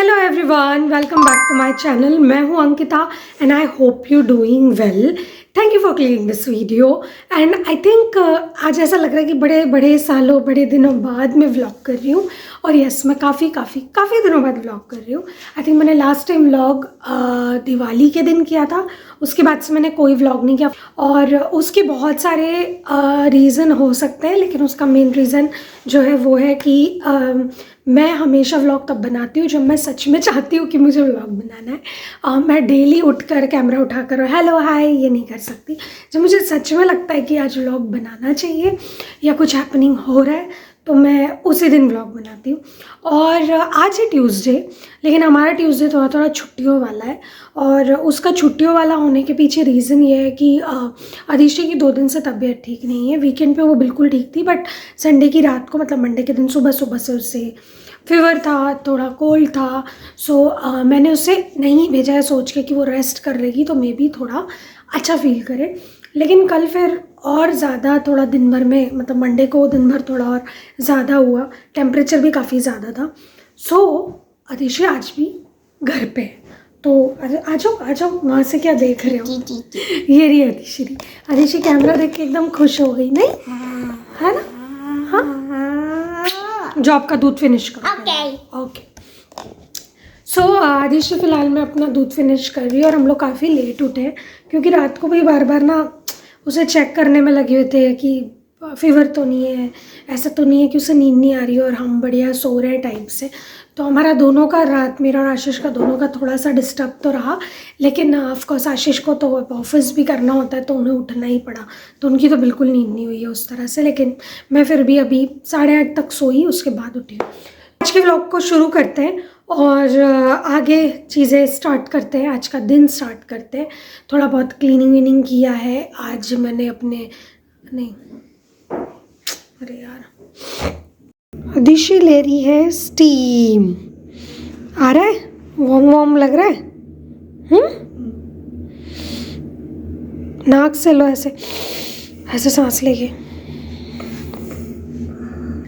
Hello everyone, welcome back to my channel. मैं हूं Ankita and I hope you doing well. Thank you for clicking this video and I think आज ऐसा लग रहा है कि बड़े सालों बड़े दिनों बाद मैं व्लॉग कर रही हूँ। और यस, मैं काफ़ी दिनों बाद व्लॉग कर रही हूँ। आई थिंक मैंने लास्ट टाइम व्लॉग दिवाली के दिन किया था, उसके बाद से मैंने कोई व्लॉग नहीं किया। और उसके बहुत सारे रीज़न हो सकते हैं, लेकिन उसका मेन रीज़न जो है वो है कि मैं हमेशा व्लॉग तब बनाती हूँ जब मैं सच में चाहती हूँ कि मुझे व्लॉग बनाना है। मैं डेली उठकर कैमरा उठाकर हेलो हाय ये नहीं कर सकती। जब मुझे सच में लगता है कि आज व्लॉग बनाना चाहिए या कुछ हैपनिंग हो रहा है तो मैं उसी दिन व्लॉग बनाती हूँ। और आज है ट्यूसडे, लेकिन हमारा ट्यूसडे थोड़ा छुट्टियों वाला है। और उसका छुट्टियों वाला होने के पीछे रीज़न ये है कि अदिशा की 2 दिन से तबीयत ठीक नहीं है। वीकेंड पे वो बिल्कुल ठीक थी, बट संडे की रात को, मतलब मंडे के दिन सुबह से उससे फीवर था, थोड़ा कोल्ड था। सो मैंने उसे नहीं भेजा है सोच के कि वो रेस्ट कर लेगी तो मे बी थोड़ा अच्छा फील करे। लेकिन कल फिर और ज़्यादा थोड़ा दिन भर में, मतलब मंडे को दिन भर थोड़ा और ज़्यादा हुआ, टेम्परेचर भी काफ़ी ज़्यादा था। सो अदिशा आज भी घर पे है, तो आ जाओ वहाँ से क्या देख रहे हो? ये रही अदिशा कैमरा देख के एकदम खुश हो गई, नहीं है ना? हाँ, जो आपका दूध फिनिश करो। ओके। सो अदिशा फिलहाल मैं अपना दूध फिनिश कर रही हूँ और हम लोग काफ़ी लेट उठे हैं क्योंकि रात को भी बार ना उसे चेक करने में लगे हुए थे कि फीवर तो नहीं है, ऐसा तो नहीं है कि उसे नींद नहीं आ रही है, और हम बढ़िया सो रहे हैं टाइम से। तो हमारा दोनों का रात, मेरा और आशीष का दोनों का थोड़ा सा डिस्टर्ब तो रहा। लेकिन ऑफकोर्स आशीष को तो ऑफिस भी करना होता है तो उन्हें उठना ही पड़ा, तो उनकी तो बिल्कुल नींद नहीं हुई है उस तरह से। लेकिन मैं फिर भी अभी 8:30 तक सोई, उसके बाद उठी। आज के व्लॉग को शुरू करते हैं और आगे चीज़ें स्टार्ट करते हैं, आज का दिन स्टार्ट करते हैं। थोड़ा बहुत क्लीनिंग वीनिंग किया है आज मैंने अपने, नहीं अरे यार, अदिशा ले रही है स्टीम। आ रहा है, वार्म लग रहा है। नाक से लो, ऐसे सांस लेके।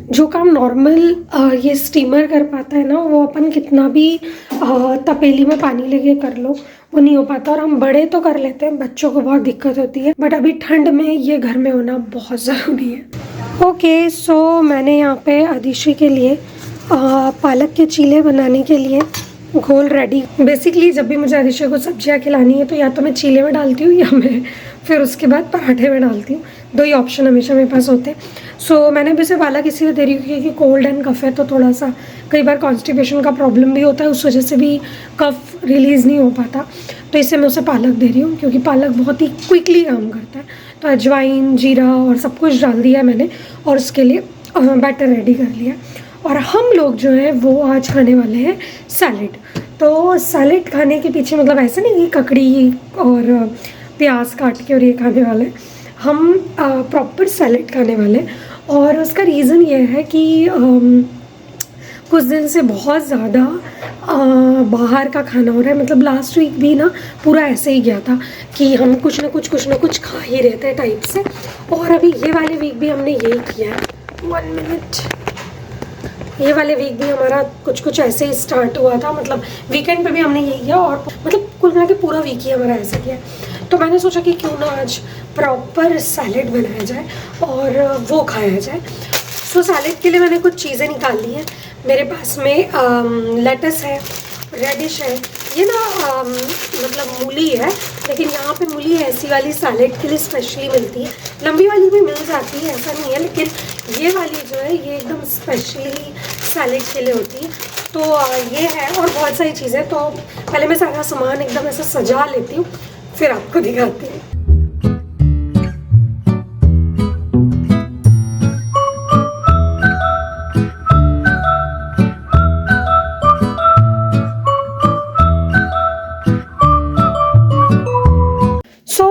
जो काम नॉर्मल ये स्टीमर कर पाता है ना, वो अपन कितना भी तपेली में पानी लेके कर लो वो नहीं हो पाता। और हम बड़े तो कर लेते हैं, बच्चों को बहुत दिक्कत होती है, बट अभी ठंड में ये घर में होना बहुत ज़रूरी है। ओके, सो मैंने यहाँ पे अदिशा के लिए पालक के चीले बनाने के लिए घोल रेडी। बेसिकली जब भी मुझे अदिशा को सब्जियाँ खिलानी है तो या तो मैं चीले में डालती हूँ या मैं फिर उसके बाद पराठे में डालती हूँ। 2 ही ऑप्शन हमेशा मेरे पास होते हैं। सो मैंने भी इसे पालक इसीलिए दे रही हूँ क्योंकि कोल्ड एंड कफ है, तो थोड़ा सा कई बार कॉन्स्टिपेशन का प्रॉब्लम भी होता है, उस वजह से भी कफ रिलीज़ नहीं हो पाता। तो इससे मैं उसे पालक दे रही हूँ क्योंकि पालक बहुत ही क्विकली काम करता है। तो अजवाइन, जीरा और सब कुछ डाल दिया मैंने और उसके लिए बैटर रेडी कर लिया। और हम लोग जो है वो आज खाने वाले हैं सैलेड। तो सैलेड खाने के पीछे मतलब ऐसे नहीं कि ककड़ी और प्याज काट के और ये खाने वाले, हम प्रॉपर सैलेड खाने वाले। और उसका रीज़न ये है कि कुछ दिन से बहुत ज़्यादा बाहर का खाना हो रहा है। मतलब लास्ट वीक भी ना पूरा ऐसे ही गया था कि हम कुछ ना कुछ खा ही रहते हैं टाइप से। और अभी ये वाले वीक भी हमने यही किया है। 1 मिनट। ये वाले वीक भी हमारा कुछ ऐसे ही स्टार्ट हुआ था, मतलब वीकेंड पे भी हमने यही किया और मतलब कुल मिला के पूरा वीक ही हमारा ऐसा किया। तो मैंने सोचा कि क्यों ना आज प्रॉपर सैलेड बनाया जाए और वो खाया जाए। सो सैलेड के लिए मैंने कुछ चीज़ें निकाल ली हैं। मेरे पास में लेटस है, रेडिश है, ये ना मतलब मूली है, लेकिन यहाँ पे मूली ऐसी वाली सैलेड के लिए स्पेशली मिलती है। लंबी वाली भी मिल जाती है, ऐसा नहीं है, लेकिन ये वाली जो है ये एकदम स्पेशली सैलेड के लिए होती है। तो ये है और बहुत सारी चीज़ें। तो पहले मैं सारा सामान एकदम ऐसा सजा लेती हूँ, फिर आपको दिखाती हूँ।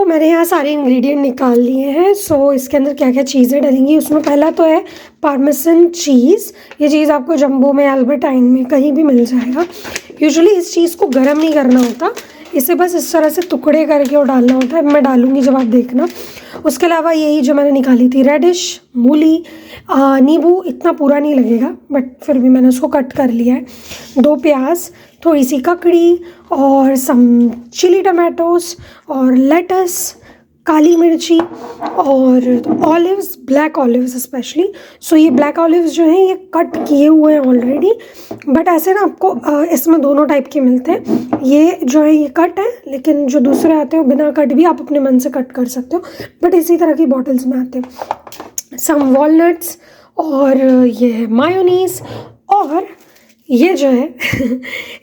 मैंने यहाँ सारे इंग्रेडिएंट निकाल लिए हैं। सो इसके अंदर क्या क्या चीज़ें डलेंगी, उसमें पहला तो है पार्मेसन चीज़। ये चीज़ आपको जंबो में, अल्बर्टाइन में कहीं भी मिल जाएगा। यूजुअली इस चीज़ को गर्म नहीं करना होता, इसे बस इस तरह से टुकड़े करके और डालना होता है। मैं डालूँगी जब आप देखना। उसके अलावा यही जो मैंने निकाली थी रेडिश, मूली, नींबू इतना पूरा नहीं लगेगा बट फिर भी मैंने उसको कट कर लिया है, 2 प्याज, थोड़ी सी ककड़ी और सम चिली टमाटोस और लेटस, काली मिर्ची और ऑलिव्स, ब्लैक ऑलिव्स स्पेशली। सो ये ब्लैक ऑलिव्स जो हैं ये कट किए हुए हैं ऑलरेडी, बट ऐसे ना आपको इसमें दोनों टाइप के मिलते हैं। ये जो है ये कट है, लेकिन जो दूसरे आते हैं बिना कट भी आप अपने मन से कट कर सकते हो, बट इसी तरह की बॉटल्स में आते हैं। सम वॉलनट्स और ये है मायोनीज और ये जो है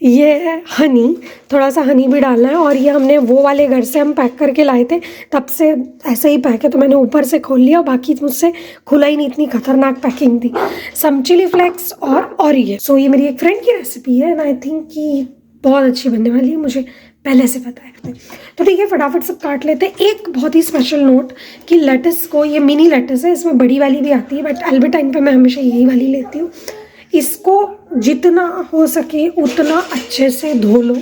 ये है हनी, थोड़ा सा हनी भी डालना है। और ये हमने वो वाले घर से हम पैक करके लाए थे, तब से ऐसे ही पैक है, तो मैंने ऊपर से खोल लिया, बाकी मुझसे खुला ही नहीं, इतनी खतरनाक पैकिंग थी। सम चिली फ्लेक्स और ये सो ये मेरी एक फ्रेंड की रेसिपी है एंड आई थिंक कि बहुत अच्छी बनने वाली है, मुझे पहले से पता है। तो ठीक है, फटाफट सब काट लेते हैं। एक बहुत ही स्पेशल नोट कि लेटस को, ये मिनी लेटस है, इसमें बड़ी वाली भी आती है बट एल्बर्टाइन पे मैं हमेशा यही वाली लेती हूँ। इसको जितना हो सके उतना अच्छे से धो लो,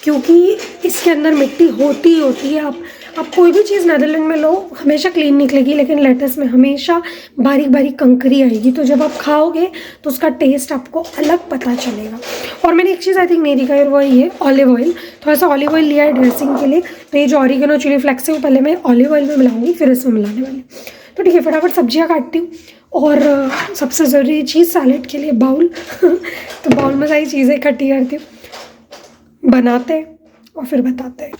क्योंकि इसके अंदर मिट्टी होती है। आप कोई भी चीज़ नेदरलैंड में लो हमेशा क्लीन निकलेगी, लेकिन लेटस में हमेशा बारीक बारीक कंकरी आएगी। तो जब आप खाओगे तो उसका टेस्ट आपको अलग पता चलेगा। और मैंने एक चीज़ आई थिंक नहीं दिखाई, और वो ये ऑलिव ऑयल, थोड़ा सा ऑलिव ऑयल लिया है ड्रेसिंग के लिए। तो ये जो ऑरिगेनो चिली फ्लेक्स है वो पहले मैं ऑलिव ऑयल में मिलाऊंगी, फिर इसमें मिलाने वाली। तो ठीक है, फटाफट सब्जियाँ काटती हूँ। और सबसे ज़रूरी चीज़ सैलेड के लिए बाउल तो बाउल में सारी चीज़ें इकट्ठी करती हूँ, बनाते हैं और फिर बताते हैं।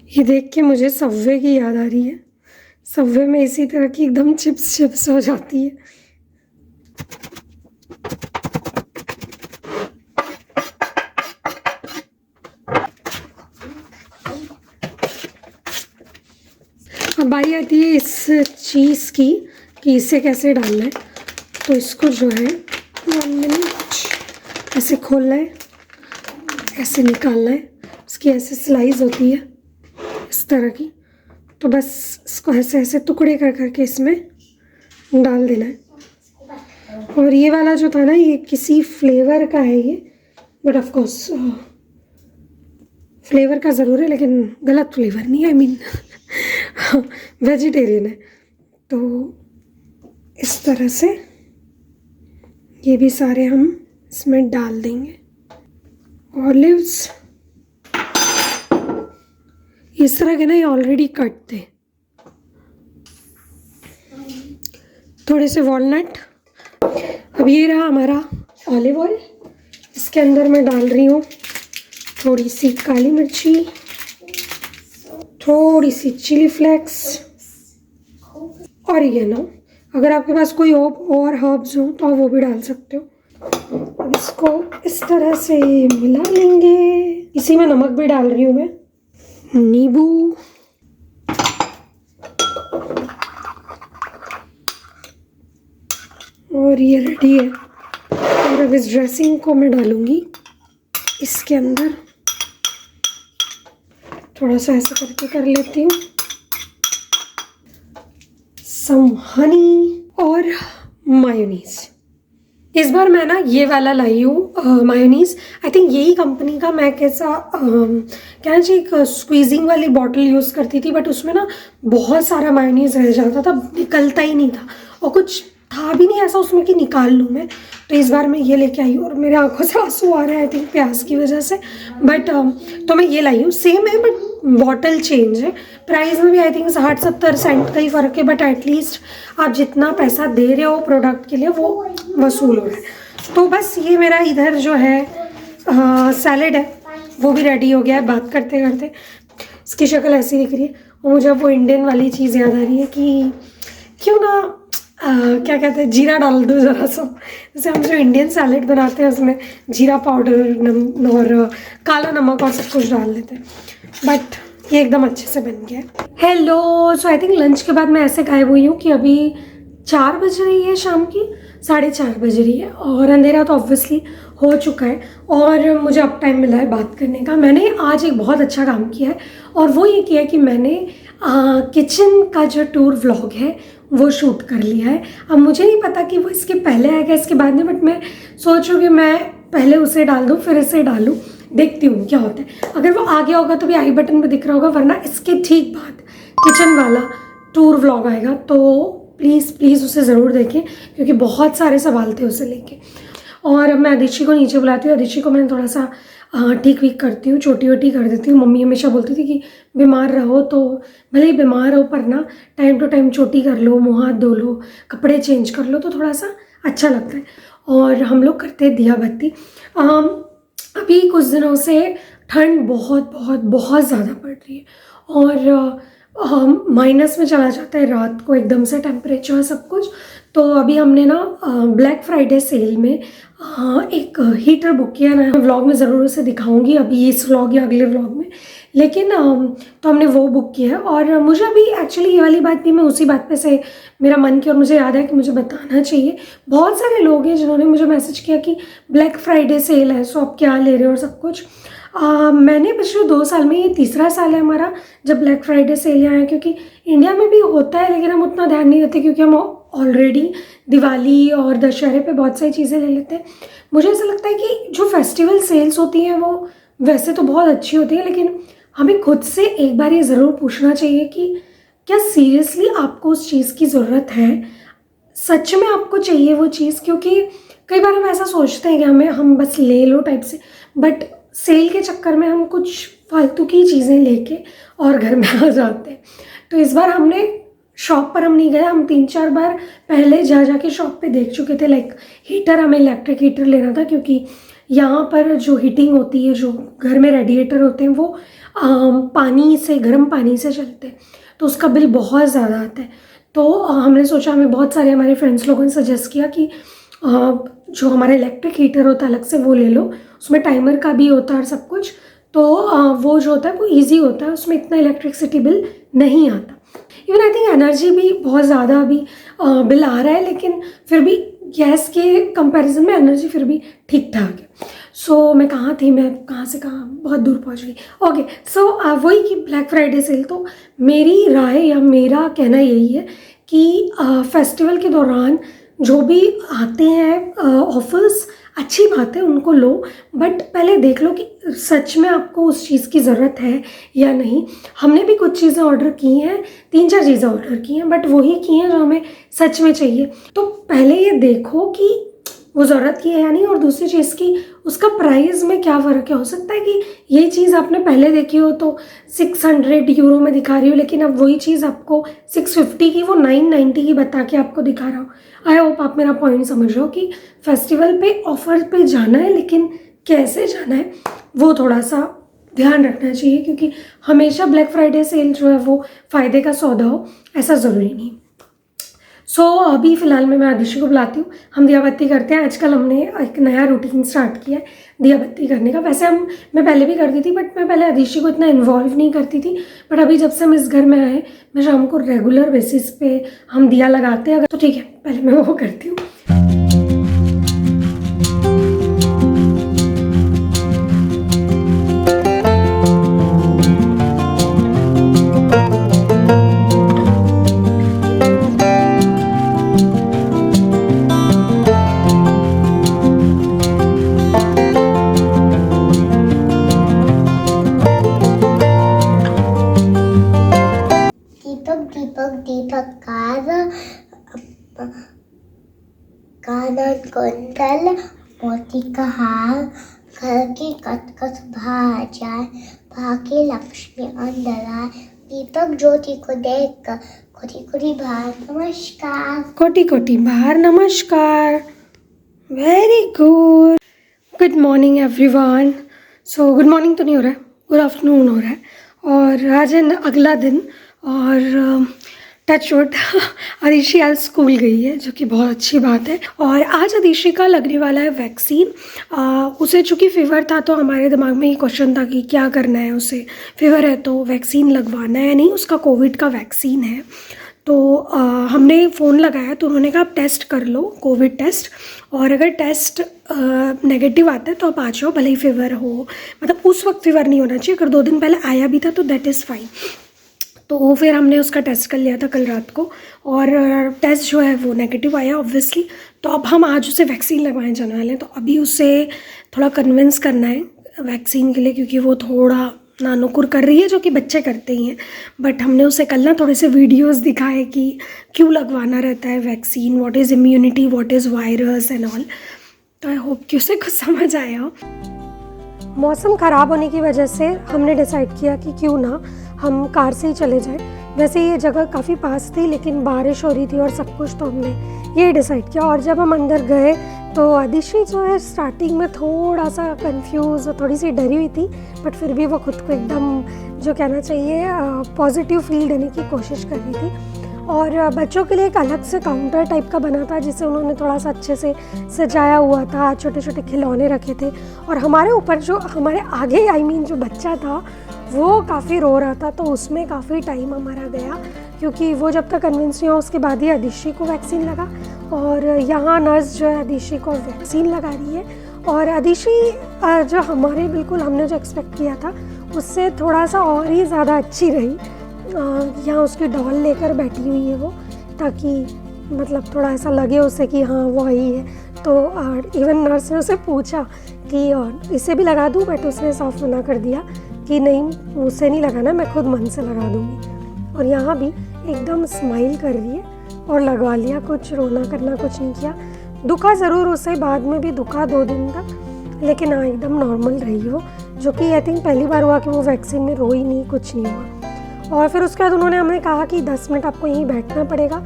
ये देख के मुझे सबवे की याद आ रही है। सबवे में इसी तरह की एकदम चिप्स हो जाती है। अब बारी आती है इस चीज़ की कि इसे कैसे डालना है। तो इसको जो है 1 मिनट ऐसे खोलना है, ऐसे निकालना है। इसकी ऐसे स्लाइस होती है इस तरह की, तो बस इसको ऐसे ऐसे टुकड़े कर करके इसमें डाल देना है। और ये वाला जो था ना, ये किसी फ्लेवर का है ये, बट ऑफ कोर्स फ्लेवर का ज़रूर है, लेकिन गलत फ्लेवर नहीं है, आई मीन वेजिटेरियन है। तो इस तरह से ये भी सारे हम इसमें डाल देंगे। ऑलिव्स इस तरह के ना, ये ऑलरेडी कट थे। थोड़े से वॉलनट। अब ये रहा हमारा ऑलिव ऑयल, इसके अंदर मैं डाल रही हूँ थोड़ी सी काली मिर्ची, थोड़ी सी चिली फ्लेक्स और ये ना, अगर आपके पास कोई और हर्ब्स हो तो आप वो भी डाल सकते हो। अब इसको इस तरह से मिला लेंगे। इसी में नमक भी डाल रही हूँ मैं, नींबू, और ये रेडी है। और अब इस ड्रेसिंग को मैं डालूँगी इसके अंदर, थोड़ा सा ऐसा करके कर लेती हूँ। सम हनी और मायोनीज। इस बार मैं ना ये वाला लाई हूँ मायोनीज़। आई थिंक यही कंपनी का। मैं कैसा क्या जी एक स्क्वीजिंग वाली बॉटल यूज़ करती थी, बट उसमें ना बहुत सारा मायोनीज़ रह जाता था, निकलता ही नहीं था, और कुछ था भी नहीं ऐसा उसमें कि निकाल लूँ मैं। तो इस बार मैं ये लेके आई हूँ और मेरे आंखों से आंसू आ रहे हैं आई थिंक प्याज की वजह से, बट तो मैं ये लाई हूँ। सेम है बट बॉटल चेंज है। प्राइस में भी आई थिंक 60-70 सेंट का ही फ़र्क है, बट एटलीस्ट आप जितना पैसा दे रहे हो प्रोडक्ट के लिए वो वसूल हो रहा है। तो बस ये मेरा इधर जो है सैलेड है वो भी रेडी हो गया है। बात करते करते इसकी शक्ल ऐसी दिख रही है, और मुझे वो इंडियन वाली चीज़ याद आ रही है कि क्यों ना क्या कहते हैं, जीरा डाल दो ज़रा सा। जैसे हम जो इंडियन सैलेड बनाते हैं उसमें जीरा पाउडर और काला नमक और सब कुछ डाल देते हैं, बट ये एकदम अच्छे से बन गया है। Hello, so I think lunch के बाद मैं ऐसे गायब हुई हूँ कि अभी 4 बज रही है शाम की, 4:30 बज रही है और अंधेरा तो ऑब्वियसली हो चुका है और मुझे अब टाइम मिला है बात करने का। मैंने आज एक बहुत अच्छा काम किया है और वो ये किया कि मैंने किचन का जो टूर व्लॉग है वो शूट कर लिया है। अब मुझे नहीं पता कि वो इसके पहले आएगा इसके बाद में, बट मैं सोच रही हूँ कि मैं पहले उसे डाल दूँ फिर इसे डालूँ, देखती हूँ क्या होता है। अगर वो आ गया होगा तो भी आई बटन पे दिख रहा होगा, वरना इसके ठीक बाद किचन वाला टूर व्लॉग आएगा, तो प्लीज़ उसे ज़रूर देखें क्योंकि बहुत सारे सवाल थे उसे लेके। और मैं अदिति को नीचे बुलाती हूँ, अदिति को मैं थोड़ा सा ठीक वीक करती हूँ, छोटी वोटी कर देती हूँ। मम्मी हमेशा बोलती थी कि बीमार रहो तो भले ही बीमार हो पर ना टाइम टू टाइम चोटी कर लो, मुँह हाथ धो लो, कपड़े चेंज कर लो तो थोड़ा सा अच्छा लगता है। और हम लोग करते हैं दिया बत्ती। अभी कुछ दिनों से ठंड बहुत बहुत बहुत ज़्यादा पड़ रही है और माइनस में चला जाता है रात को एकदम से टेम्परेचर सब कुछ। तो अभी हमने ना ब्लैक फ्राइडे सेल में एक हीटर बुक किया ना, व्लॉग में ज़रूर उसे दिखाऊंगी अभी इस व्लॉग या अगले व्लॉग में, लेकिन तो हमने वो बुक किया है। और मुझे अभी एक्चुअली ये वाली बात नहीं, मैं उसी बात पे से मेरा मन किया और मुझे याद है कि मुझे बताना चाहिए। बहुत सारे लोग हैं जिन्होंने मुझे मैसेज किया कि ब्लैक फ्राइडे सेल है सो आप क्या ले रहे हो और सब कुछ। मैंने पिछले 2 साल में, ये तीसरा साल है हमारा जब ब्लैक फ्राइडे सेल आया है, क्योंकि इंडिया में भी होता है लेकिन हम उतना ध्यान नहीं देते क्योंकि हम ऑलरेडी दिवाली और दशहरे पे बहुत सारी चीज़ें ले लेते हैं। मुझे ऐसा लगता है कि जो फेस्टिवल सेल्स होती हैं वो वैसे तो बहुत अच्छी होती है, लेकिन हमें खुद से एक बार ये ज़रूर पूछना चाहिए कि क्या सीरियसली आपको उस चीज़ की ज़रूरत है, सच में आपको चाहिए वो चीज़। क्योंकि कई बार हम ऐसा सोचते हैं कि हम बस ले लो टाइप से, बट सेल के चक्कर में हम कुछ फालतू की चीज़ें लेके और घर में आ जाते हैं। तो इस बार हमने शॉप पर हम नहीं गए, हम 3-4 बार पहले जाके शॉप पे देख चुके थे। लाइक हीटर, हमें इलेक्ट्रिक हीटर लेना था क्योंकि यहाँ पर जो हीटिंग होती है, जो घर में रेडिएटर होते हैं वो पानी से, गर्म पानी से चलते हैं, तो उसका बिल बहुत ज़्यादा आता है। तो हमने सोचा, हमें बहुत सारे हमारे फ्रेंड्स लोगों ने सजेस्ट किया कि जो हमारा इलेक्ट्रिक हीटर होता है अलग से वो ले लो, उसमें टाइमर का भी होता है और सब कुछ, तो वो जो होता है वो ईजी होता है, उसमें इतना इलेक्ट्रिसिटी बिल नहीं आता। इवन आई थिंक एनर्जी भी बहुत ज़्यादा अभी बिल आ रहा है, लेकिन फिर भी गैस के कंपैरिजन में एनर्जी फिर भी ठीक ठाक है। सो मैं कहाँ थी, मैं कहाँ से कहाँ बहुत दूर पहुँच गई। ओके, सो वही कि ब्लैक फ्राइडे सेल, तो मेरी राय या मेरा कहना यही है कि फेस्टिवल के दौरान जो भी आते हैं ऑफर्स, अच्छी बात है, उनको लो, बट पहले देख लो कि सच में आपको उस चीज़ की ज़रूरत है या नहीं। हमने भी कुछ चीज़ें ऑर्डर की हैं, 3-4 चीज़ें ऑर्डर की हैं, बट वही की हैं जो हमें सच में चाहिए। तो पहले ये देखो कि वो ज़रूरत की है या नहीं, और दूसरी चीज़ की उसका प्राइस में क्या फ़र्क है। हो सकता है कि ये चीज़ आपने पहले देखी हो तो 600 यूरो में दिखा रही हो, लेकिन अब वही चीज़ आपको 650 की, वो 990 की बता के आपको दिखा रहा हो। आई होप आप मेरा पॉइंट समझ रहे हो कि फेस्टिवल पे ऑफर पे जाना है, लेकिन कैसे जाना है वो थोड़ा सा ध्यान रखना चाहिए, क्योंकि हमेशा ब्लैक फ्राइडे सेल जो है वो फ़ायदे का सौदा हो ऐसा ज़रूरी नहीं। सो अभी फ़िलहाल मैं आदिशि को बुलाती हूँ, हम दिया बत्ती करते हैं। आजकल हमने एक नया रूटीन स्टार्ट किया है दिया बत्ती करने का। वैसे मैं पहले भी करती थी, बट मैं पहले आदिशि को इतना इन्वॉल्व नहीं करती थी, बट अभी जब से हम इस घर में आए, मैं शाम को रेगुलर बेसिस पे हम दिया लगाते हैं। अगर तो ठीक है, पहले मैं वो करती हूँ। दीपक कानन कुंडल मोती का हार, घर की कटकट बाहर जाए, भाग्य लक्ष्मी अंदर आए। दीपक ज्योति को देख कर कोटि कोटि बार नमस्कार, कोटि कोटि बार नमस्कार। Very good, good morning everyone. So good morning तो नहीं हो रहा है, गुड आफ्टरनून हो रहा है, और आज है अगला दिन, और टच वुड अदिशि आज स्कूल गई है, जो कि बहुत अच्छी बात है। और आज अदिशि का लगने वाला है वैक्सीन। उसे चूँकि फ़ीवर था तो हमारे दिमाग में ये क्वेश्चन था कि क्या करना है, उसे फ़ीवर है तो वैक्सीन लगवाना है या नहीं। उसका कोविड का वैक्सीन है, तो हमने फ़ोन लगाया तो उन्होंने कहा आप टेस्ट कर लो, कोविड टेस्ट, और अगर टेस्ट नेगेटिव आता है तो आप आ जाओ, भले ही फीवर हो, मतलब उस वक्त फीवर नहीं होना चाहिए, अगर 2 दिन पहले आया भी था तो दैट इज़ फाइन। तो फिर हमने उसका टेस्ट कर लिया था कल रात को, और टेस्ट जो है वो नेगेटिव आया ऑब्वियसली। तो अब हम आज उसे वैक्सीन लगवाने जाने वाले हैं, तो अभी उसे थोड़ा कन्विंस करना है वैक्सीन के लिए, क्योंकि वो थोड़ा नानुकुर कर रही है, जो कि बच्चे करते ही हैं। बट हमने उसे कल ना थोड़े से वीडियोस दिखाए कि क्यों लगवाना रहता है vaccine, what is immunity, what is virus and all. तो आई होप कि उसे कुछ समझ आया। मौसम ख़राब होने की वजह से हमने डिसाइड किया कि क्यों ना हम कार से ही चले जाएं। वैसे ये जगह काफ़ी पास थी, लेकिन बारिश हो रही थी और सब कुछ, तो हमने ये डिसाइड किया। और जब हम अंदर गए तो आदिशी जो है स्टार्टिंग में थोड़ा सा कंफ्यूज और थोड़ी सी डरी हुई थी, बट फिर भी वो खुद को एकदम, जो कहना चाहिए, पॉजिटिव फील देने की कोशिश कर रही थी। और बच्चों के लिए एक अलग से काउंटर टाइप का बना था, जिसे उन्होंने थोड़ा सा अच्छे से सजाया हुआ था, छोटे छोटे खिलौने रखे थे। और हमारे ऊपर जो हमारे आगे जो बच्चा था वो काफ़ी रो रहा था, तो उसमें काफ़ी टाइम हमारा गया, क्योंकि वो जब तक कन्विंस नहीं हुआ उसके बाद ही आदिशी को वैक्सीन लगा। और यहाँ नर्स जो है आदिशी को वैक्सीन लगा रही है। और आदिशी जो हमारे बिल्कुल हमने जो एक्सपेक्ट किया था उससे थोड़ा सा और ही ज़्यादा अच्छी रही। यहाँ उसकी डॉल लेकर बैठी हुई है वो, ताकि मतलब थोड़ा ऐसा लगे उसे कि हाँ वो आई है। तो इवन नर्स ने उसे पूछा कि इसे भी लगा दूँ, बट उसने साफ मना कर दिया कि नहीं, मुझसे नहीं लगाना, मैं खुद मन से लगा दूँगी। और यहाँ भी एकदम स्माइल कर रही है और लगवा लिया, कुछ रोना करना कुछ नहीं किया। दुखा ज़रूर उसे, बाद में भी दुखा 2 दिन तक, लेकिन हाँ एकदम नॉर्मल रही वो, जो कि आई थिंक पहली बार हुआ कि वो वैक्सीन में रोई नहीं, कुछ नहीं हुआ। और फिर उसके बाद उन्होंने हमें कहा कि 10 मिनट आपको यहीं बैठना पड़ेगा।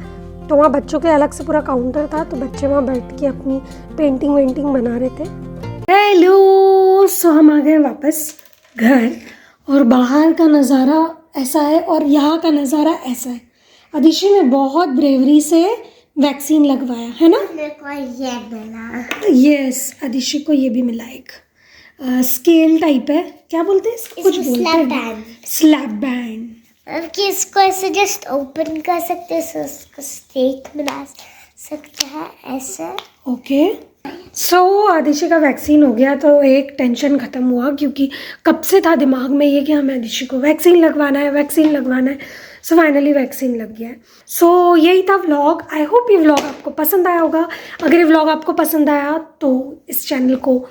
तो वहाँ बच्चों के अलग से पूरा काउंटर था, तो बच्चे वहाँ बैठ के अपनी पेंटिंग वेंटिंग बना रहे थे। हेलो, सो हम आ गए वापस घर, और बाहर का नज़ारा ऐसा है और यहाँ का नज़ारा ऐसा है। आदिशी ने बहुत ब्रेवरी से वैक्सीन लगवाया है ना। मेरे को ये मिला। यस, आदिशी को ये भी मिला, एक स्केल टाइप है, क्या बोलते हैं इसको, कुछ बोलते हैं, स्लैब बैंड। कि इसको ऐसे जस्ट ओपन कर सकते हैं, इसको स्टेक बना सकते हैं ऐसे। ओके, सो आदिशी का वैक्सीन हो गया, तो एक टेंशन ख़त्म हुआ, क्योंकि कब से था दिमाग में ये कि हमें आदिशी को वैक्सीन लगवाना है, वैक्सीन लगवाना है। सो फाइनली वैक्सीन लग गया है। सो यही था व्लॉग। आई होप ये व्लॉग आपको पसंद आया होगा। अगर ये व्लॉग आपको पसंद आया तो इस चैनल को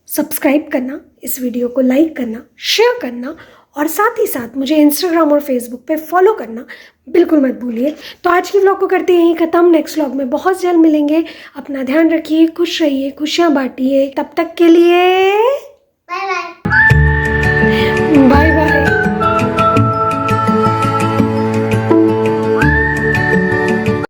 सब्सक्राइब करना, इस वीडियो को लाइक करना, शेयर करना, और साथ ही साथ मुझे इंस्टाग्राम और फेसबुक पे फॉलो करना बिल्कुल मत भूलिए। तो आज की व्लॉग को करते हैं यहीं ख़त्म। नेक्स्ट व्लॉग में बहुत जल्द मिलेंगे। अपना ध्यान रखिए, खुश रहिए, खुशियाँ बांटिए। तब तक के लिए